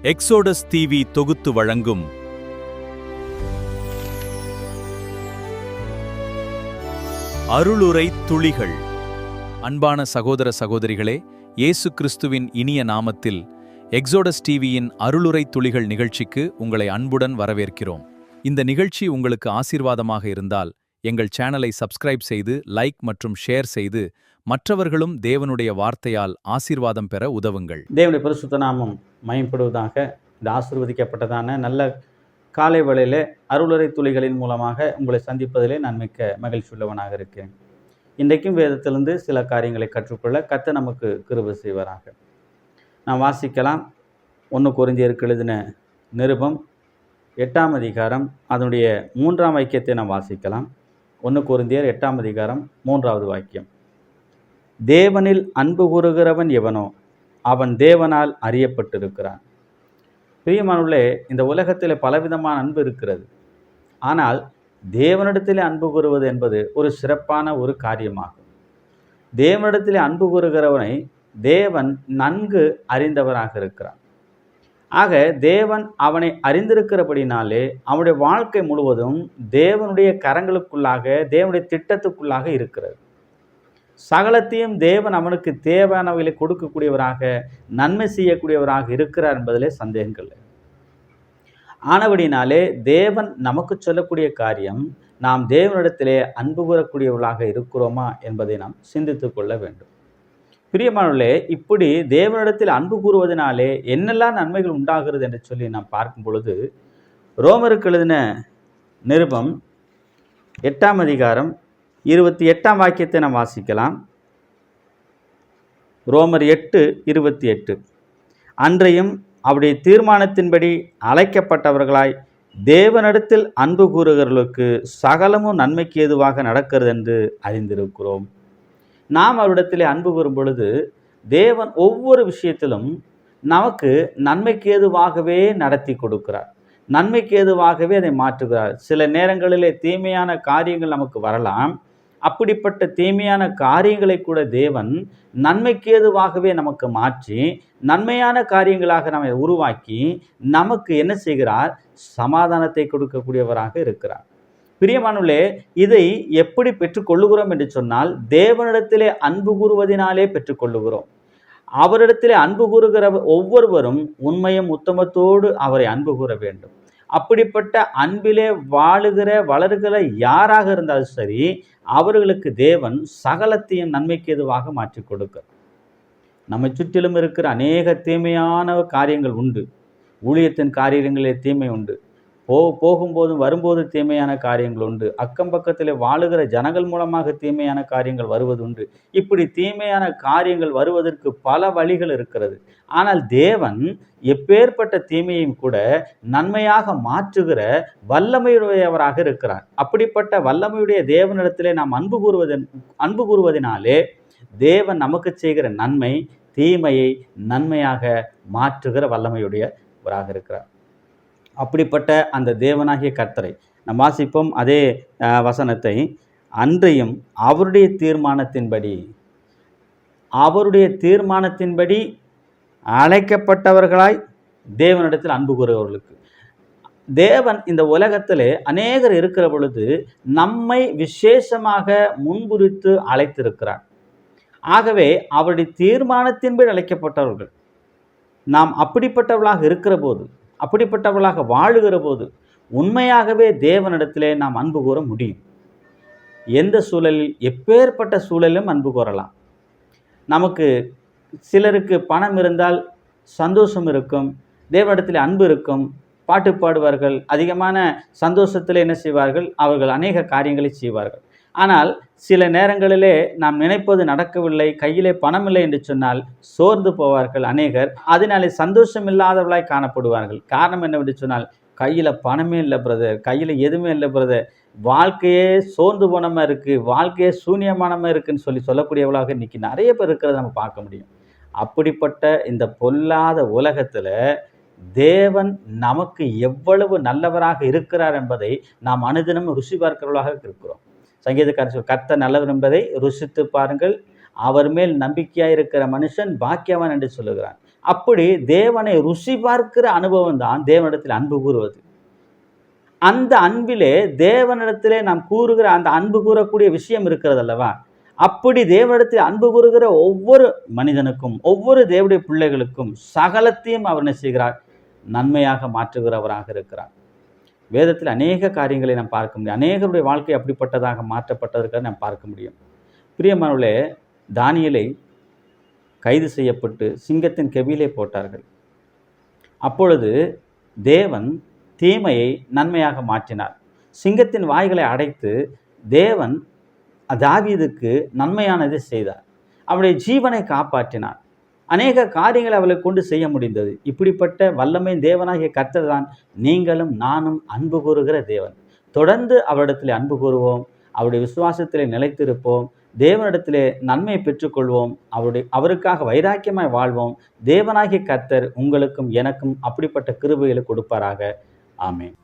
Exodus TV தொகுத்து வழங்கும் அருளுரை துளிகள். அன்பான சகோதர சகோதரிகளே, இயேசு கிறிஸ்துவின் இனிய நாமத்தில் எக்ஸோடஸ் டிவியின் அருளுரை துளிகள் நிகழ்ச்சிக்கு உங்களை அன்புடன் வரவேற்கிறோம். இந்த நிகழ்ச்சி உங்களுக்கு ஆசீர்வாதமாக இருந்தால் எங்கள் சேனலை சப்ஸ்கிரைப் செய்து லைக் மற்றும் ஷேர் செய்து மற்றவர்களும் தேவனுடைய வார்த்தையால் ஆசீர்வாதம் பெற உதவுங்கள். தேவனுடைய பரிசுத்த நாமம் மகிமைப்படுவதாக. இந்த ஆசீர்வதிக்கப்பட்டதான நல்ல காலை வேளையிலே அருளுரை துளிகளின் மூலமாக உங்களை சந்திப்பதிலே நான் மிக்க மகிழ்ச்சி உள்ளவனாக இருக்கிறேன். இன்றைக்கும் வேதத்திலிருந்து சில காரியங்களை கற்றுக்கொள்ள கர்த்தர் நமக்கு கிருபை செய்வாராக. நாம் வாசிக்கலாம். 1 கொரிந்தியருக்கு எழுதின நிருபம் 8ஆம் அதிகாரம் அதனுடைய 3ஆம் வாக்கியத்தை நாம் வாசிக்கலாம். 1 கொரிந்தியர் 8ஆம் அதிகாரம் 3வது வாக்கியம். தேவனில் அன்பு கூறுகிறவன் எவனோ அவன் தேவனால் அறியப்பட்டிருக்கிறான். பிரியமானவர்களே, இந்த உலகத்தில் பலவிதமான அன்பு இருக்கிறது. ஆனால் தேவனிடத்திலே அன்பு கூறுவது என்பது ஒரு சிறப்பான ஒரு காரியமாகும். தேவனிடத்திலே அன்பு கூறுகிறவனை தேவன் நன்கு அறிந்தவராக இருக்கிறார். ஆக தேவன் அவனை அறிந்திருக்கிறபடினாலே அவனுடைய வாழ்க்கை முழுவதும் தேவனுடைய கரங்களுக்குள்ளாக, தேவனுடைய திட்டத்துக்குள்ளாக இருக்கிறது. சகலத்தையும் தேவன் அவனுக்கு தேவையானவைகளை கொடுக்கக்கூடியவராக, நன்மை செய்யக்கூடியவராக இருக்கிறார் என்பதிலே சந்தேகங்கள். ஆனபடினாலே தேவன் நமக்கு சொல்லக்கூடிய காரியம், நாம் தேவனிடத்திலே அன்பு கூறக்கூடியவர்களாக இருக்கிறோமா என்பதை நாம் சிந்தித்து கொள்ள வேண்டும். பிரியமானவர்களே, இப்படி தேவனிடத்தில் அன்பு கூறுவதனாலே என்னெல்லாம் நன்மைகள் உண்டாகிறது என்று சொல்லி நாம் பார்க்கும் பொழுது, ரோமருக்கு எழுதின நிருபம் 8ஆம் அதிகாரம் 28ஆம் வாக்கியத்தை நாம் வாசிக்கலாம். ரோமர் 8:28. அன்றையும் அவருடைய தீர்மானத்தின்படி அழைக்கப்பட்டவர்களாய் தேவனிடத்தில் அன்பு கூறுகிறவர்களுக்கு சகலமும் நன்மைக்கு ஏதுவாக நடக்கிறது என்று அறிந்திருக்கிறோம். நாம் அவரிடத்திலே அன்பு கூறும் பொழுது தேவன் ஒவ்வொரு விஷயத்திலும் நமக்கு நன்மைக்கு ஏதுவாகவே நடத்தி கொடுக்கிறார், நன்மைக்கு ஏதுவாகவே அதை மாற்றுகிறார். சில நேரங்களிலே தீமையான காரியங்கள் நமக்கு வரலாம். அப்படிப்பட்ட தீமையான காரியங்களை கூட தேவன் நன்மைக்கு ஏதுவாகவே நமக்கு மாற்றி நன்மையான காரியங்களாக நம்மை உருவாக்கி நமக்கு என்ன செய்கிறார்? சமாதானத்தை கொடுக்கக்கூடியவராக இருக்கிறார். பிரியமானவர்களே, இதை எப்படி பெற்றுக்கொள்ளுகிறோம் என்று சொன்னால், தேவனிடத்திலே அன்பு கூறுவதினாலே பெற்றுக்கொள்ளுகிறோம். அவரிடத்திலே அன்பு கூறுகிற ஒவ்வொருவரும் உண்மையும் உத்தமத்தோடு அவரை அன்பு கூற வேண்டும். அப்படிப்பட்ட அன்பிலே வாழுகிற வளர்கிற யாராக இருந்தாலும் சரி, அவர்களுக்கு தேவன் சகலத்தையும் நன்மைக்கு எதுவாக மாற்றி கொடுக்க. நம்மை சுற்றிலும் இருக்கிற அநேக தீமையான காரியங்கள் உண்டு. ஊழியத்தின் காரியங்களிலே தீமை உண்டு. போகும்போதும் வரும்போது தீமையான காரியங்கள் உண்டு. அக்கம் பக்கத்தில் வாழுகிற ஜனங்கள் மூலமாக தீமையான காரியங்கள் வருவது உண்டு. இப்படி தீமையான காரியங்கள் வருவதற்கு பல வழிகள் இருக்கிறது. ஆனால் தேவன் எப்பேற்பட்ட தீமையும் கூட நன்மையாக மாற்றுகிற வல்லமையுடையவராக இருக்கிறார். அப்படிப்பட்ட வல்லமையுடைய தேவனிடத்திலே நாம் அன்பு கூறுவதனாலே தேவன் நமக்கு செய்கிற நன்மை தீமையை நன்மையாக மாற்றுகிற வல்லமையுடையவராக இருக்கிறார். அப்படிப்பட்ட அந்த தேவனாகிய கர்த்தரை நாம் வாசிப்போம். அதே வசனத்தை, அன்றையும் அவருடைய தீர்மானத்தின்படி அழைக்கப்பட்டவர்களாய் தேவனிடத்தில் அன்பு கூறுகிறவர்களுக்கு. தேவன் இந்த உலகத்திலே அநேகர் இருக்கிற பொழுது நம்மை விசேஷமாக முன்குறித்து அழைத்திருக்கிறார். ஆகவே அவருடைய தீர்மானத்தின்படி அழைக்கப்பட்டவர்கள் நாம் அப்படிப்பட்டவர்களாக இருக்கிற போது, அப்படிப்பட்டவர்களாக வாழுகிற போது உண்மையாகவே தேவனிடத்திலே நாம் அன்பு கூற முடியும். எந்த சூழலில், எப்பேற்பட்ட சூழலிலும் அன்பு கூறலாம். நமக்கு சிலருக்கு பணம் இருந்தால் சந்தோஷம் இருக்கும், தேவனிடத்தில் அன்பு இருக்கும், பாட்டு பாடுவார்கள், அதிகமான சந்தோஷத்தில் என்ன செய்வார்கள்? அவர்கள் அநேக காரியங்களை செய்வார்கள். ஆனால் சில நேரங்களிலே நாம் நினைப்பது நடக்கவில்லை, கையிலே பணம் இல்லை என்று சொன்னால் சோர்ந்து போவார்கள் அநேகர். அதனாலே சந்தோஷம் இல்லாதவர்களாய் காணப்படுவார்கள். காரணம் என்னவென்று சொன்னால், கையில் பணமே இல்லை பிரதர், கையில் எதுவுமே இல்லை பிரதர், வாழ்க்கையே சோர்ந்து போனமாக இருக்குது, வாழ்க்கையே சூன்யமானமாக இருக்குதுன்னு சொல்லக்கூடியவர்களாக இன்றைக்கி நிறைய பேர் இருக்கிறத நம்ம பார்க்க முடியும். அப்படிப்பட்ட இந்த பொல்லாத உலகத்தில் தேவன் நமக்கு எவ்வளவு நல்லவராக இருக்கிறார் என்பதை நாம் அனுதினம் ருசி பார்க்கிறவர்களாக இருக்கிறோம். சங்கீதக்காரர் கர்த்தர் நல்லவர் என்பதை ருசித்து பாருங்கள், அவர் மேல் நம்பிக்கையாக இருக்கிற மனுஷன் பாக்கியவான் என்று சொல்லுகிறான். அப்படி தேவனை ருசி பார்க்கிற அனுபவம் தான் தேவனிடத்தில் அன்பு கூறுவது. அந்த அன்பிலே தேவனிடத்திலே நாம் கூறுகிற அந்த அன்பு கூறக்கூடிய விஷயம் இருக்கிறது அல்லவா? அப்படி தேவனிடத்தில் அன்பு கூறுகிற ஒவ்வொரு மனிதனுக்கும், ஒவ்வொரு தேவனுடைய பிள்ளைகளுக்கும் சகலத்தையும் அவர் என்ன செய்கிறார்? நன்மையாக மாற்றுகிறவராக இருக்கிறார். வேதத்தில் அநேக காரியங்களை நாம் பார்க்க முடியும். அநேகருடைய வாழ்க்கை அப்படிப்பட்டதாக மாற்றப்பட்டதற்காக நாம் பார்க்க முடியும். பிரியமானவர்களே, தானியேலை கைது செய்யப்பட்டு சிங்கத்தின் கெபியிலே போட்டார்கள். அப்பொழுது தேவன் தீமையை நன்மையாக மாற்றினார். சிங்கத்தின் வாய்களை அடைத்து தேவன் தாவீதுக்கு நன்மையானதை செய்தார். அவருடைய ஜீவனை காப்பாற்றினார். அநேக காரியங்களை அவளை கொண்டு செய்ய முடிந்தது. இப்படிப்பட்ட வல்லமை தேவனாகிய கர்த்தர் தான் நீங்களும் நானும் அன்பு கூறுகிற தேவன். தொடர்ந்து அவரிடத்தில் அன்பு கூறுவோம், அவருடைய விசுவாசத்திலே நிலைத்திருப்போம், தேவனிடத்திலே நன்மையை பெற்றுக்கொள்வோம், அவருக்காக வைராக்கியமாய் வாழ்வோம். தேவனாகிய கர்த்தர் உங்களுக்கும் எனக்கும் அப்படிப்பட்ட கிருபைகளை கொடுப்பாராக. ஆமென்.